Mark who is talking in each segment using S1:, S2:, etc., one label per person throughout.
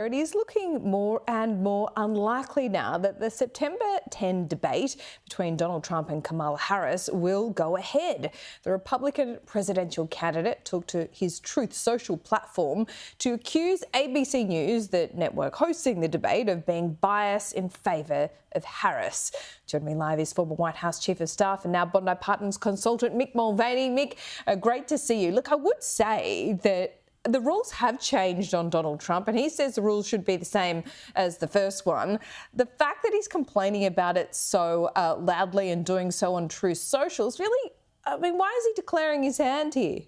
S1: It is looking more and more unlikely now that the September 10 debate between Donald Trump and Kamala Harris will go ahead. The Republican presidential candidate took to his Truth Social platform to accuse ABC News, the network hosting the debate, of being biased in favour of Harris. Joining me live is former White House Chief of Staff and now Bondi Partners consultant Mick Mulvaney. Mick, great to see you. Look, I would say that the rules have changed on Donald Trump, and he says the rules should be the same as the first one. The fact that he's complaining about it so loudly and doing so on Truth Social is really, why is he declaring his hand here?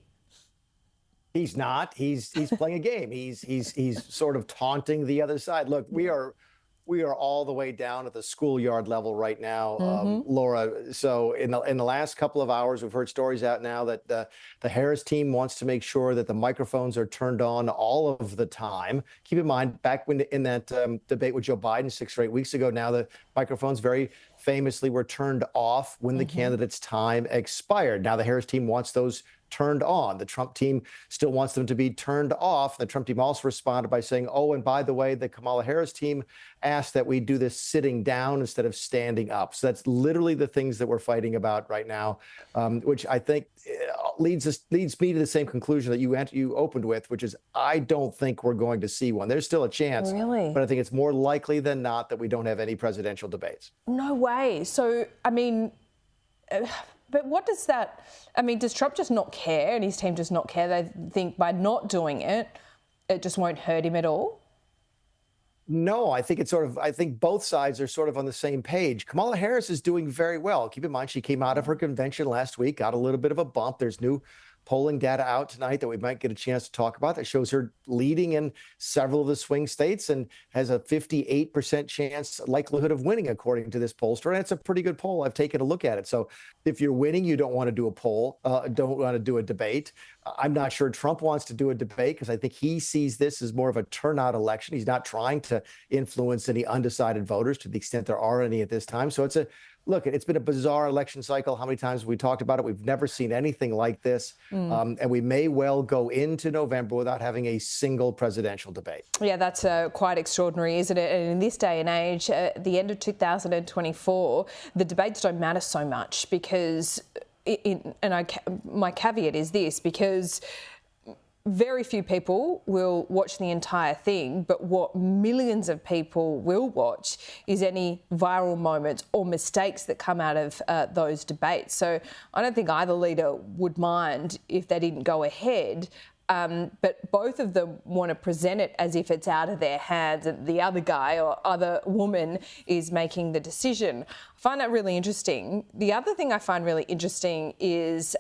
S2: He's not. He's playing a game. He's sort of taunting the other side. Look, we are all the way down at the schoolyard level right now, Laura. So in the last couple of hours, we've heard stories out now that the Harris team wants to make sure that the microphones are turned on all of the time. Keep in mind, back when in that debate with Joe Biden 6 or 8 weeks ago, now the microphones very famously were turned off when the candidate's time expired. Now the Harris team wants those turned on. The Trump team still wants them to be turned off. The Trump team also responded by saying, oh, and by the way, the Kamala Harris team asked that we do this sitting down instead of standing up. So that's literally the things that we're fighting about right now, which I think leads me to the same conclusion that you opened with, which is I don't think we're going to see one. There's still a chance,
S1: really?
S2: But I think it's more likely than not that we don't have any presidential debates.
S1: No way. So, but what does that, does Trump just not care and his team just not care? They think by not doing it, it just won't hurt him at all?
S2: No, I think I think both sides are sort of on the same page. Kamala Harris is doing very well. Keep in mind, she came out of her convention last week, got a little bit of a bump. There's new polling data out tonight that we might get a chance to talk about that shows her leading in several of the swing states and has a 58% chance likelihood of winning, according to this pollster. And it's a pretty good poll. I've taken a look at it. So if you're winning, you don't want to do a poll, don't want to do a debate. I'm not sure Trump wants to do a debate because I think he sees this as more of a turnout election. He's not trying to influence any undecided voters to the extent there are any at this time. So look, it's been a bizarre election cycle. How many times have we talked about it? We've never seen anything like this. And we may well go into November without having a single presidential debate.
S1: Yeah, that's quite extraordinary, isn't it? And in this day and age, at the end of 2024, the debates don't matter so much because, my caveat is this, because very few people will watch the entire thing, but what millions of people will watch is any viral moments or mistakes that come out of those debates. So I don't think either leader would mind if they didn't go ahead. But both of them want to present it as if it's out of their hands and the other guy or other woman is making the decision. I find that really interesting. The other thing I find really interesting is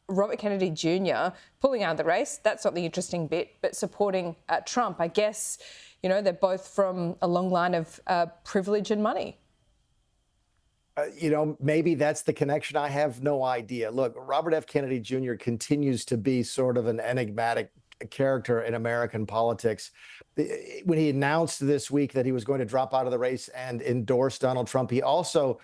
S1: Robert Kennedy Jr. pulling out of the race. That's not the interesting bit, but supporting Trump. I guess, they're both from a long line of privilege and money.
S2: Maybe that's the connection. I have no idea. Look, Robert F. Kennedy Jr. continues to be sort of an enigmatic character in American politics. When he announced this week that he was going to drop out of the race and endorse Donald Trump, he also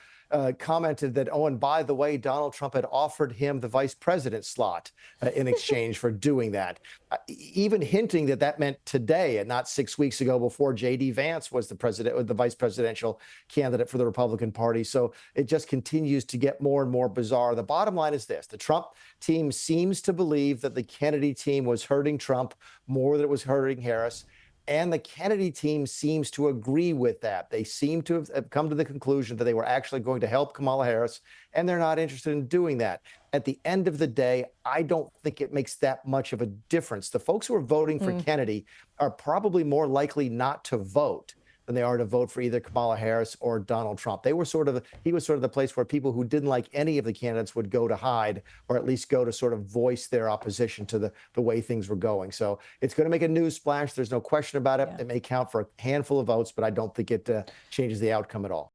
S2: commented that, oh, and by the way, Donald Trump had offered him the vice president slot in exchange for doing that, even hinting that that meant today and not 6 weeks ago before J.D. Vance was the vice presidential candidate for the Republican Party. So it just continues to get more and more bizarre. The bottom line is this. The Trump team seems to believe that the Kennedy team was hurting Trump more than it was hurting Harris. And the Kennedy team seems to agree with that. They seem to have come to the conclusion that they were actually going to help Kamala Harris, and they're not interested in doing that. At the end of the day, I don't think it makes that much of a difference. The folks who are voting for Kennedy are probably more likely not to vote than they are to vote for either Kamala Harris or Donald Trump. He was sort of the place where people who didn't like any of the candidates would go to hide, or at least go to sort of voice their opposition to the way things were going. So it's going to make a news splash. There's no question about it. Yeah. It may count for a handful of votes, but I don't think it changes the outcome at all.